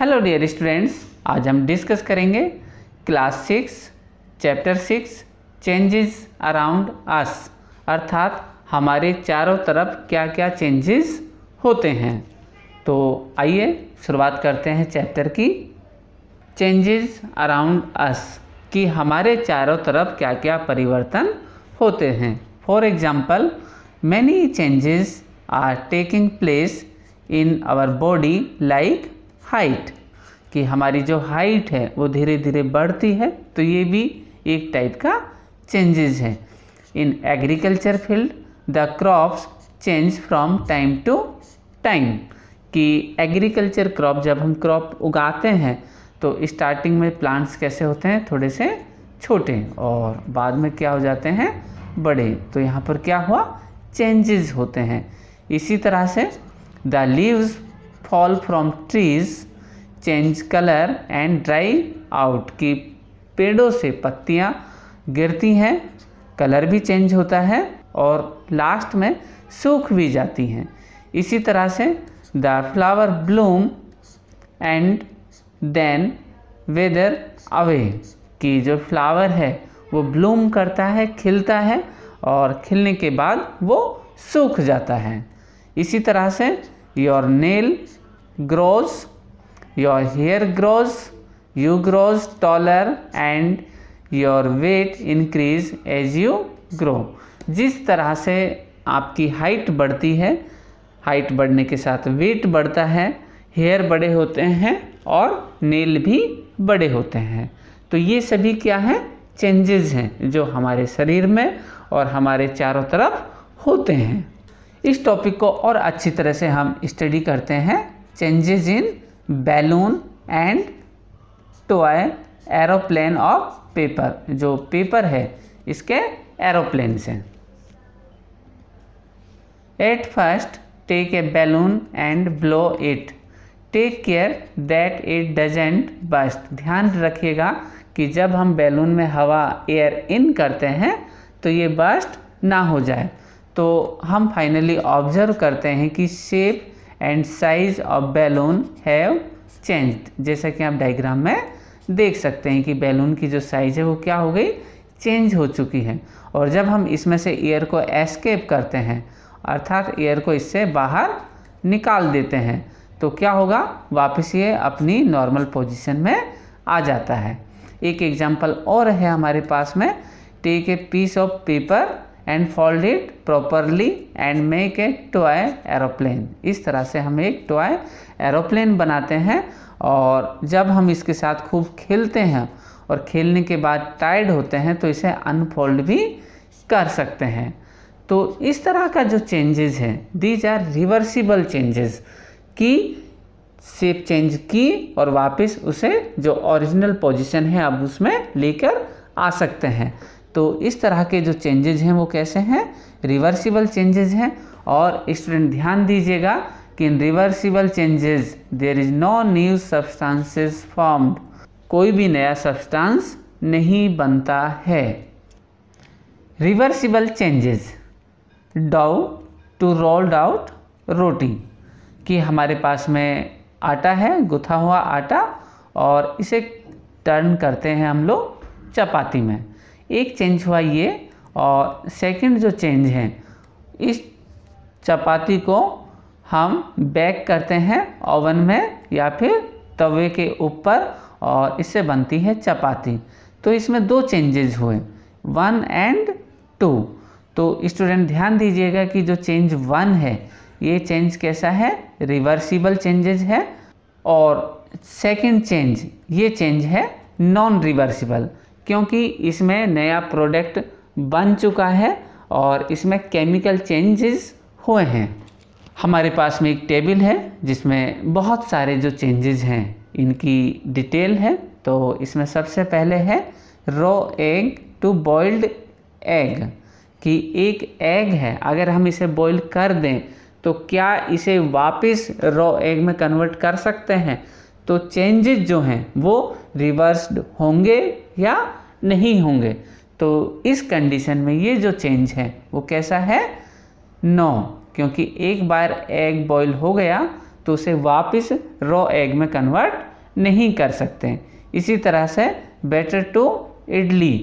Hello dear students, आज हम discuss करेंगे class 6 chapter 6 changes around us, अर्थात हमारे चारों तरफ क्या क्या चेंजेस होते हैं। तो आइए शुरुआत करते हैं चैप्टर की। चेंजेस अराउंड अस कि हमारे चारों तरफ क्या क्या परिवर्तन होते हैं। For example, many changes are taking place in our body like height कि हमारी जो हाइट है वो धीरे धीरे बढ़ती है, तो ये भी एक टाइप का चेंजेस है। In agriculture field the crops change from time to time कि एग्रीकल्चर क्रॉप, जब हम क्रॉप उगाते हैं तो स्टार्टिंग में प्लांट्स कैसे होते हैं, थोड़े से छोटे, और बाद में क्या हो जाते हैं, बड़े। तो यहाँ पर क्या हुआ, चेंजेस होते हैं। इसी तरह से the leaves fall from trees change colour and dry out कि पेड़ों से पत्तियाँ गिरती हैं, कलर भी चेंज होता है और लास्ट में सूख भी जाती हैं। इसी तरह से the flower bloom and then wither away कि जो फ्लावर है वो ब्लूम करता है, खिलता है, और खिलने के बाद वो सूख जाता है। इसी तरह से your nail grows, your hair grows, you grow taller and your weight increase as you grow. जिस तरह से आपकी हाइट बढ़ती है, हाइट बढ़ने के साथ वेट बढ़ता है, हेयर बड़े होते हैं और नेल भी बड़े होते हैं। तो ये सभी क्या है, चेंजेस हैं जो हमारे शरीर में और हमारे चारों तरफ होते हैं। इस टॉपिक को और अच्छी तरह से हम स्टडी करते हैं। Changes in balloon and toy aeroplane of paper, जो पेपर है इसके एरोप्लेन्स हैं। At first take a balloon and blow it, take care that it doesn't burst. ध्यान रखिएगा कि जब हम बैलून में हवा एयर इन करते हैं तो ये बस्ट ना हो जाए। तो हम फाइनली ऑब्जर्व करते हैं कि shape and size of balloon have changed. जैसा कि आप डायग्राम में देख सकते हैं कि बैलून की जो साइज है वो क्या हो गई, चेंज हो चुकी है। और जब हम इसमें से एयर को एस्केप करते हैं, अर्थात एयर को इससे बाहर निकाल देते हैं, तो क्या होगा, वापस ये अपनी नॉर्मल पोजीशन में आ जाता है। एक एग्जांपल और है हमारे पास में, take a piece of paper and fold it properly and make a toy aeroplane. इस तरह से हम एक टॉय एरोप्लेन बनाते हैं, और जब हम इसके साथ खूब खेलते हैं और खेलने के बाद टायर्ड होते हैं तो इसे अनफोल्ड भी कर सकते हैं। तो इस तरह का जो चेंजेस हैं, दीज आर रिवर्सिबल चेंजेस कि शेप चेंज की और वापस उसे जो ओरिजिनल पोजीशन है अब उसमें लेकर आ सकते हैं। तो इस तरह के जो चेंजेस हैं वो कैसे हैं, रिवर्सिबल चेंजेस हैं। और स्टूडेंट ध्यान दीजिएगा कि इन reversible changes there is no new substances formed, कोई भी नया सब्सटेंस नहीं बनता है। Reversible changes, dough to rolled out roti कि हमारे पास में आटा है, गुथा हुआ आटा, और इसे टर्न करते हैं हम लोग चपाती में। एक चेंज हुआ ये, और सेकंड जो चेंज है, इस चपाती को हम बेक करते हैं ओवन में या फिर तवे के ऊपर, और इससे बनती है चपाती। तो इसमें दो चेंजेस हुए, 1 and 2। तो स्टूडेंट ध्यान दीजिएगा कि जो चेंज 1 है ये चेंज कैसा है, रिवर्सिबल चेंजेस है, और सेकंड चेंज ये चेंज है नॉन रिवर्सिबल, क्योंकि इसमें नया प्रोडक्ट बन चुका है और इसमें केमिकल चेंजेस हुए हैं। हमारे पास में एक टेबल है जिसमें बहुत सारे जो चेंजेस हैं इनकी डिटेल है। तो इसमें सबसे पहले है raw egg to boiled egg कि एक एग है, अगर हम इसे बॉईल कर दें तो क्या इसे वापस रॉ एग में कन्वर्ट कर सकते हैं। तो चेंजेस जो हैं वो रिवर्स्ड होंगे या नहीं होंगे। तो इस कंडीशन में ये जो चेंज है वो कैसा है, नो, क्योंकि एक बार एग बॉईल हो गया तो उसे वापस रॉ एग में कन्वर्ट नहीं कर सकते। इसी तरह से बेटर टू इडली,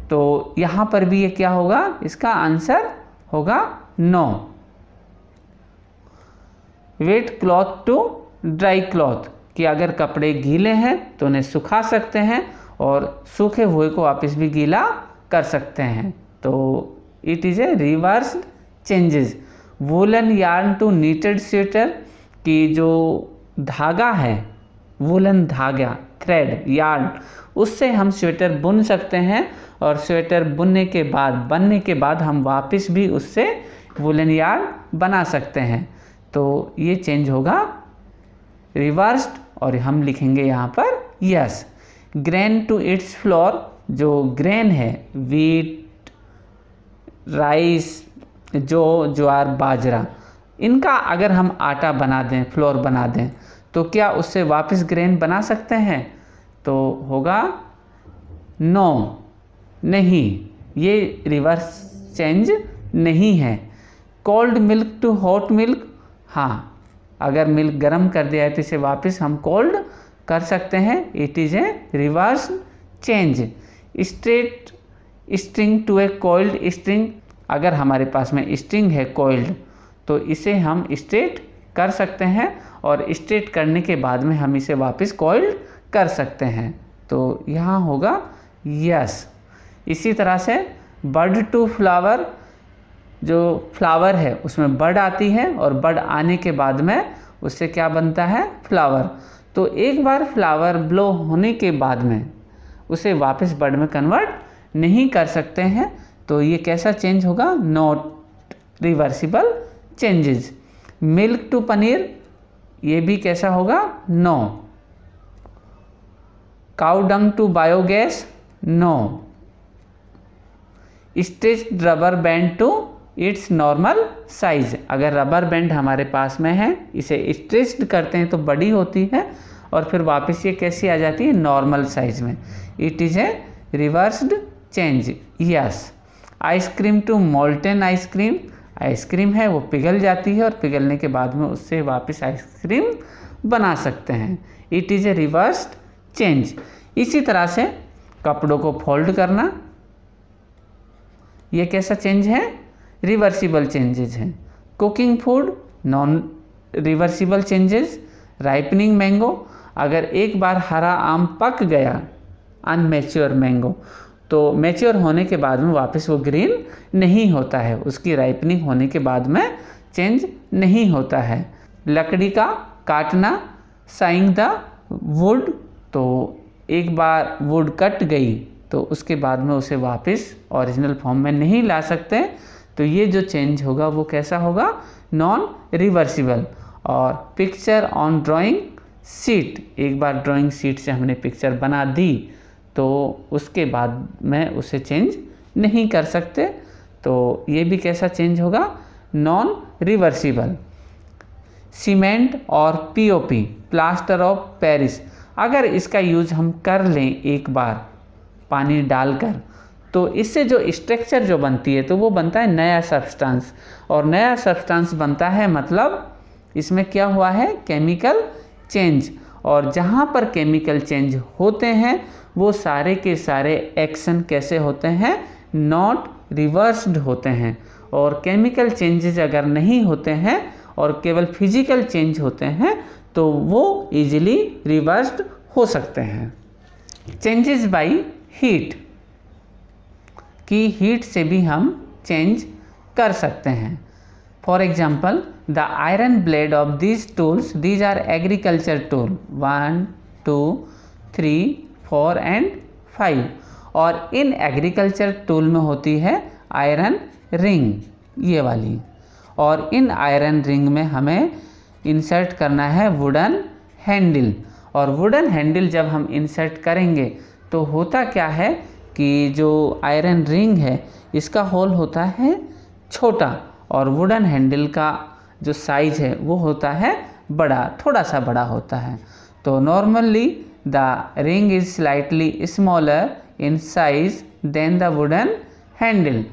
तो यहाँ पर भी ये क्या होगा, इसका आंसर होगा no. Wet cloth to dry cloth, कि अगर कपड़े गीले हैं तो उन्हें सुखा सकते हैं और सूखे हुए को वापस भी गीला कर सकते हैं। तो it is a reversed changes. Woollen yarn to knitted sweater, कि जो धागा है, वूलन धागा, थ्रेड, यार्न, उससे हम स्वेटर बुन सकते हैं और स्वेटर बनने के बाद हम वापस भी उससे वूलन यार्न बना सकते हैं। तो ये चेंज होगा रिवर्स्ड और हम लिखेंगे यहाँ पर yes. Grain to its flour, जो ग्रेन है, वीट, राइस, ज्वार, बाजरा, इनका अगर हम आटा बना दें, फ्लोर बना दें, तो क्या उससे वापस ग्रेन बना सकते हैं? तो होगा नो, नहीं, ये रिवर्स चेंज नहीं है। Cold milk to hot milk, हाँ, अगर मिल्क गर्म कर दिया है तो इसे वापस हम कोल्ड कर सकते हैं। It is a reverse change. Straight string to a coiled string, अगर हमारे पास में स्ट्रिंग है कोइल्ड तो इसे हम स्ट्रेट कर सकते हैं और स्ट्रेट करने के बाद में हम इसे वापस कोइल्ड कर सकते हैं। तो यहाँ होगा यस। इसी तरह से बर्ड टू फ्लावर, जो फ्लावर है उसमें बर्ड आती है और बर्ड आने के बाद में उससे क्या बनता है, फ्लावर। तो एक बार फ्लावर ब्लो होने के बाद में उसे वापस बर्ड में कन्वर्ट नहीं कर सकते हैं। तो ये कैसा चेंज होगा, not reversible changes. Milk to paneer, ये भी कैसा होगा, no. Cow dung to biogas, no. Stretched rubber band to its normal size, अगर रबर बैंड हमारे पास में है, इसे स्ट्रेच्ड करते हैं तो बड़ी होती है और फिर वापस ये कैसी आ जाती है, नॉर्मल साइज में। It is a reversed change, yes. Ice cream to molten ice cream, ice cream है वो पिघल जाती है और पिघलने के बाद में उससे वापस आइसक्रीम बना सकते हैं। It is a reversed change. इसी तरह से कपड़ों को फोल्ड करना, ये कैसा चेंज है, रिवर्सिबल चेंजेस हैं। Cooking food, non reversible changes. Ripening mango, अगर एक बार हरा आम पक गया, अनमेच्योर मैंगो, तो मैच्योर होने के बाद में वापस वो ग्रीन नहीं होता है, उसकी राइपनिंग होने के बाद में चेंज नहीं होता है। लकड़ी का काटना, साइंग द वुड, तो एक बार वुड कट गई तो उसके बाद में उसे वापस ओरिजिनल फॉर्म में नहीं ला सकते। तो ये जो चेंज होगा वो कैसा होगा, नॉन रिवर्सिबल। और पिक्चर ऑन ड्राइंग शीट, एक बार ड्राइंग शीट से हमने पिक्चर बना दी तो उसके बाद में उसे चेंज नहीं कर सकते। तो ये भी कैसा चेंज होगा, नॉन रिवर्सिबल। सीमेंट और पीओपी, प्लास्टर ऑफ पेरिस, अगर इसका यूज़ हम कर लें एक बार पानी डालकर तो इससे जो स्ट्रक्चर जो बनती है तो वो बनता है नया सब्सटेंस, और नया सब्सटेंस बनता है मतलब इसमें क्या हुआ है, केमिकल चेंज। और जहाँ पर केमिकल चेंज होते हैं वो सारे के सारे एक्शन कैसे होते हैं, नॉट रिवर्स्ड होते हैं। और केमिकल चेंजेस अगर नहीं होते हैं और केवल फिजिकल चेंज होते हैं तो वो इजीली रिवर्स्ड हो सकते हैं। चेंजेस बाय हीट, कि हीट से भी हम चेंज कर सकते हैं। For example, the iron blade of these tools, these are agriculture tool 1, 2, 3, 4 and 5, और इन एग्रीकल्चर टूल में होती है आयरन रिंग, ये वाली, और इन आयरन रिंग में हमें इंसर्ट करना है वुडन हैंडल। और वुडन हैंडल जब हम इंसर्ट करेंगे तो होता क्या है कि जो आयरन रिंग है इसका होल होता है छोटा और वुडन हैंडल का जो साइज है वो होता है बड़ा, थोड़ा सा बड़ा होता है। तो normally the ring is slightly smaller in size than the wooden handle.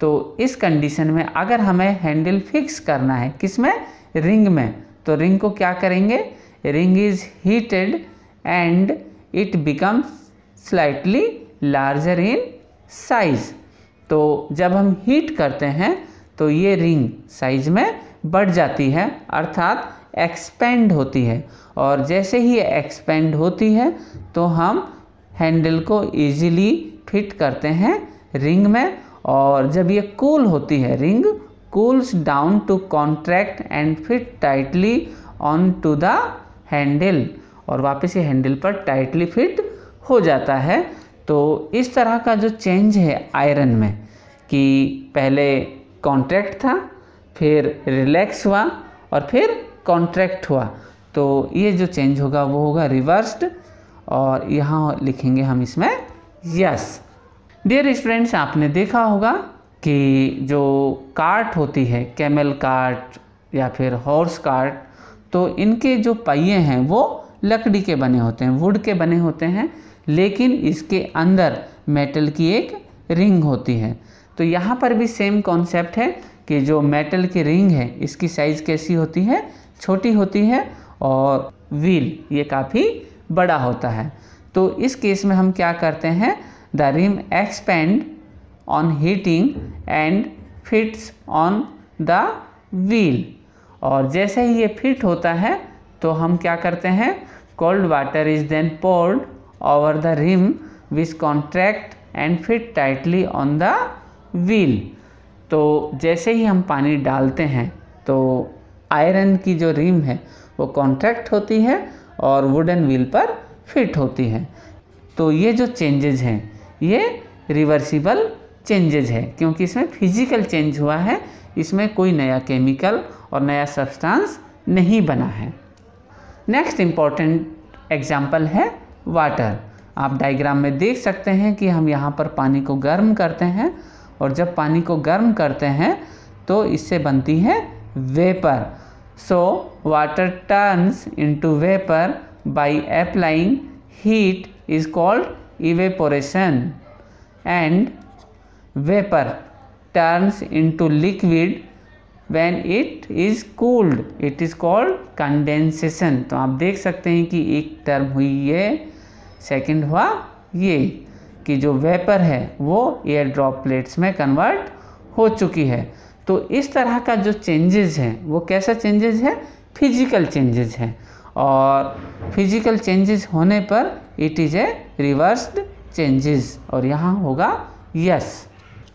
तो इस कंडीशन में अगर हमें हैंडल फिक्स करना है किसमें, रिंग में, तो रिंग को क्या करेंगे, ring is heated and it becomes slightly larger in size। तो जब हम हीट करते हैं तो ये रिंग साइज में बढ़ जाती है, अर्थात एक्सपेंड होती है। और जैसे ही ये एक्सपेंड होती है तो हम हैंडल को इजीली फिट करते हैं रिंग में। और जब ये कूल होती है, ring cools down to contract and fit tightly on to the handle, और वापस ये हैंडल पर टाइटली फिट हो जाता है। तो इस तरह का जो चेंज है आयरन में कि पहले कॉन्ट्रैक्ट था, फिर रिलैक्स हुआ और फिर कॉन्ट्रैक्ट हुआ, तो ये जो चेंज होगा वो होगा रिवर्स्ड। और यहाँ लिखेंगे हम इसमें यस। डियर स्टूडेंट्स, आपने देखा होगा कि जो कार्ट होती है, कैमल कार्ट या फिर हॉर्स कार्ट, तो इनके जो पहिए हैं वो लकड़ी के बने होते हैं, वुड के बने होते हैं, लेकिन इसके अंदर मेटल की एक रिंग होती है। तो यहाँ पर भी सेम कॉन्सेप्ट है कि जो मेटल की रिंग है इसकी साइज़ कैसी होती है, छोटी होती है, और व्हील ये काफ़ी बड़ा होता है। तो इस केस में हम क्या करते हैं, the rim expand on heating and fits on the wheel. और जैसे ही ये फिट होता है तो हम क्या करते हैं, cold water is then poured over the rim which contract and fit tightly on the wheel. तो जैसे ही हम पानी डालते हैं तो आयरन की जो रिम है वो कॉन्ट्रैक्ट होती है और वुडन व्हील पर फिट होती है। तो ये जो चेंजेज हैं ये रिवर्सिबल चेंजेज है, क्योंकि इसमें फिजिकल चेंज हुआ है, इसमें कोई नया केमिकल और नया सब्सटेंस नहीं बना है। नेक्स्ट इम्पॉर्टेंट एग्जाम्पल है वाटर। आप डायग्राम में देख सकते हैं कि हम यहाँ पर पानी को गर्म करते हैं, और जब पानी को गर्म करते हैं तो इससे बनती है vapour. So water turns into vapour by applying heat is called evaporation, and vapour turns into liquid when it is cooled it is called condensation। तो आप देख सकते हैं कि एक टर्म हुई ये, सेकंड हुआ ये, कि जो वेपर है वो एयर ड्रॉपलेट्स में कन्वर्ट हो चुकी है। तो इस तरह का जो चेंजेस है वो कैसा चेंजेस है, फिजिकल चेंजेस है, और फिजिकल चेंजेस होने पर it is a reversed changes, और यहाँ होगा यस।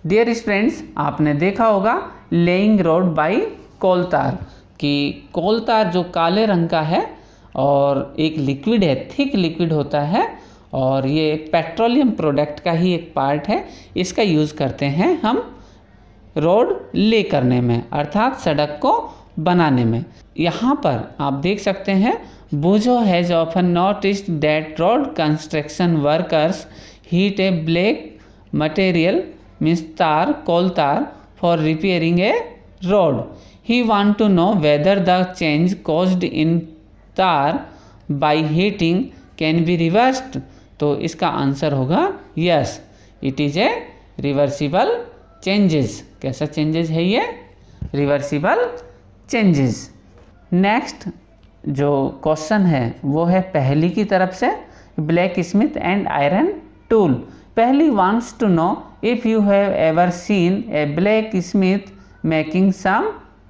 डियर स्टूडेंट्स, आपने देखा होगा लेइंग रोड बाय कोलतार, कि कोलतार जो काले रंग का है और एक लिक्विड है, थिक लिक्विड होता है, और ये पेट्रोलियम प्रोडक्ट का ही एक पार्ट है। इसका यूज़ करते हैं हम रोड ले करने में, अर्थात सड़क को बनाने में। यहाँ पर आप देख सकते हैं, बुझो has often noticed that road construction workers heat A black material means tar, coal tar, for repairing a road. He want to know whether the change caused in tar by heating can be reversed। तो इसका answer होगा yes, it is a reversible changes। कैसा changes है ये, reversible changes. Next जो question है वो है पहली की तरफ से, black Smith and iron tool. पहली wants to know if you have ever seen a blacksmith making some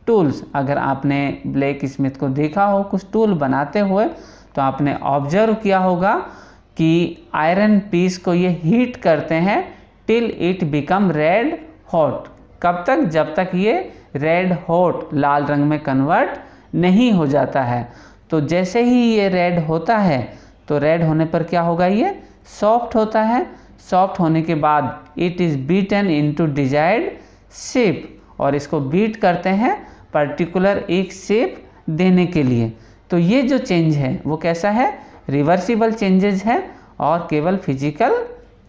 tools। अगर आपने ब्लैक स्मिथ को देखा हो कुछ टूल बनाते हुए, तो आपने ऑब्जर्व किया होगा कि आयरन पीस को ये हीट करते हैं till it become red hot. कब तक, जब तक ये रेड हॉट लाल रंग में कन्वर्ट नहीं हो जाता है। तो जैसे ही ये रेड होता है तो रेड होने पर क्या होगा, ये सॉफ्ट होता है। सॉफ्ट होने के बाद it is beaten into desired shape, और इसको बीट करते हैं पर्टिकुलर एक शेप देने के लिए। तो ये जो चेंज है वो कैसा है, रिवर्सिबल चेंजेस है और केवल फिजिकल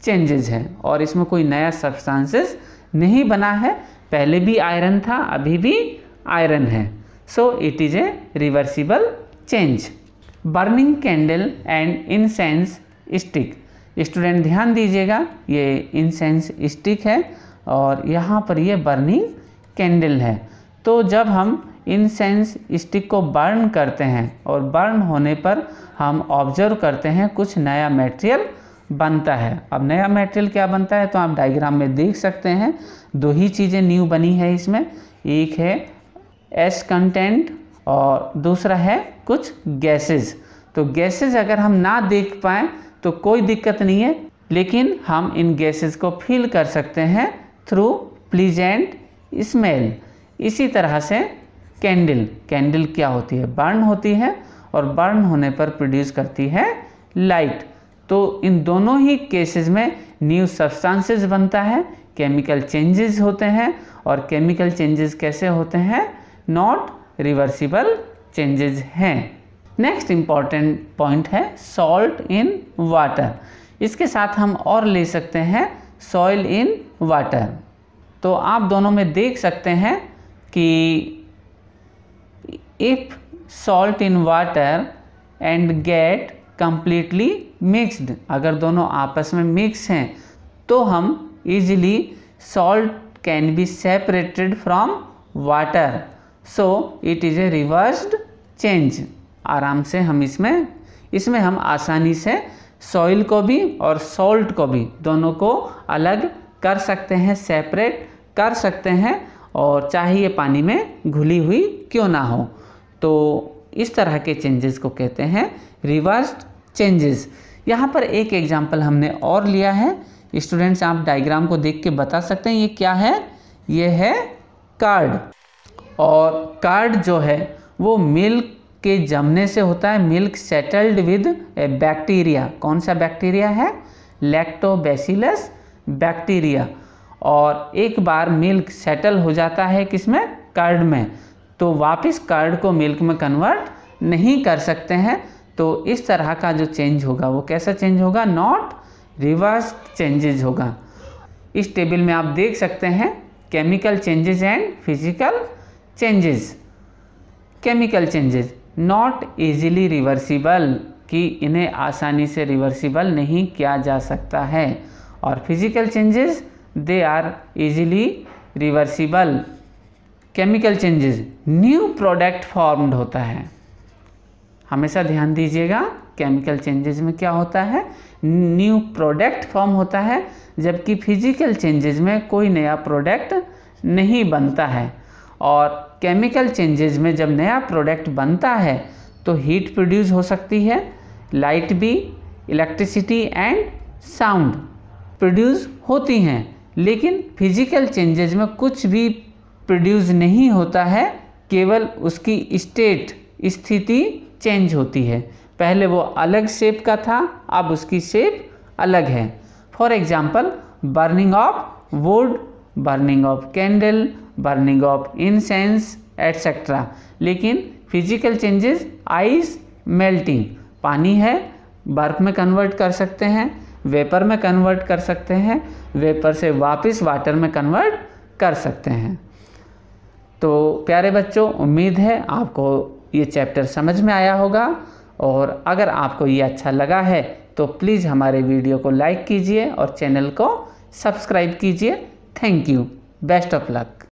चेंजेस है, और इसमें कोई नया सब्सटेंसेस नहीं बना है। पहले भी आयरन था, अभी भी आयरन है। सो it is A reversible change. Burning candle and incense stick. Student ध्यान दीजिएगा, ये इंसेंस स्टिक है और यहाँ पर ये बर्निंग कैंडल है। तो जब हम इंसेंस स्टिक को बर्न करते हैं और बर्न होने पर हम ऑब्जर्व करते हैं कुछ नया मटेरियल बनता है। अब नया मटेरियल क्या बनता है तो आप डायग्राम में देख सकते हैं, दो ही चीज़ें न्यू बनी है इसमें, एक है एश कंटेंट और दूसरा है कुछ गैसेस। तो गैसेस अगर हम ना देख पाएँ तो कोई दिक्कत नहीं है, लेकिन हम इन गैसेस को फील कर सकते हैं थ्रू प्लीजेंट स्मेल। इसी तरह से कैंडल क्या होती है, बर्न होती है और बर्न होने पर प्रोड्यूस करती है लाइट। तो इन दोनों ही केसेस में न्यू सब्सटेंसेस बनता है, केमिकल चेंजेस होते हैं। और केमिकल चेंजेस कैसे होते हैं, नॉट रिवर्सिबल चेंजेस हैं। नेक्स्ट इम्पॉर्टेंट पॉइंट है सॉल्ट इन वाटर। इसके साथ हम और ले सकते हैं सॉइल इन वाटर। तो आप दोनों में देख सकते हैं कि if salt in water and get completely mixed, अगर दोनों आपस में मिक्स हैं तो हम easily salt can be separated from water, so it is a reversed change. आराम से हम इसमें हम आसानी से सॉइल को भी और सॉल्ट को भी दोनों को अलग कर सकते हैं, सेपरेट कर सकते हैं, और चाहे ये पानी में घुली हुई क्यों ना हो। तो इस तरह के चेंजेस को कहते हैं रिवर्स्ड चेंजेस। यहाँ पर एक एग्जांपल हमने और लिया है, स्टूडेंट्स आप डायग्राम को देख के बता सकते हैं ये क्या है, ये है कर्ड। और कर्ड जो है वो मिल्क के जमने से होता है, milk settled with A bacteria. कौन सा बैक्टीरिया है, लैक्टोबैसिलस बैक्टीरिया। और एक बार मिल्क सेटल हो जाता है किसमें, कर्ड में, तो वापस कर्ड को मिल्क में कन्वर्ट नहीं कर सकते हैं। तो इस तरह का जो चेंज होगा वो कैसा चेंज होगा, नॉट रिवर्स चेंजेस होगा। इस टेबल में आप देख सकते हैं chemical changes and physical changes. Chemical changes not easily reversible, कि इन्हें आसानी से रिवर्सिबल नहीं किया जा सकता है। और physical changes they are easily reversible. Chemical changes new product formed होता है, हमेशा ध्यान दीजिएगा केमिकल चेंजेस में क्या होता है, न्यू प्रोडक्ट फॉर्म होता है, जबकि फिजिकल चेंजेस में कोई नया प्रोडक्ट नहीं बनता है। और केमिकल चेंजेस में जब नया प्रोडक्ट बनता है तो हीट प्रोड्यूस हो सकती है, लाइट भी, इलेक्ट्रिसिटी एंड साउंड प्रोड्यूस होती हैं। लेकिन फिजिकल चेंजेस में कुछ भी प्रोड्यूस नहीं होता है, केवल उसकी स्थिति चेंज होती है। पहले वो अलग शेप का था, अब उसकी शेप अलग है। For example burning of would, burning of candle, burning of incense etcetera. लेकिन फिजिकल चेंजेस आइस मेल्टिंग, पानी है बर्फ में कन्वर्ट कर सकते हैं, वेपर में कन्वर्ट कर सकते हैं, वेपर से वापस वाटर में कन्वर्ट कर सकते हैं। तो प्यारे बच्चों, उम्मीद है आपको ये चैप्टर समझ में आया होगा, और अगर आपको ये अच्छा लगा है तो प्लीज़ हमारे वीडियो को लाइक कीजिए और चैनल को सब्सक्राइब कीजिए। Thank you, best of luck.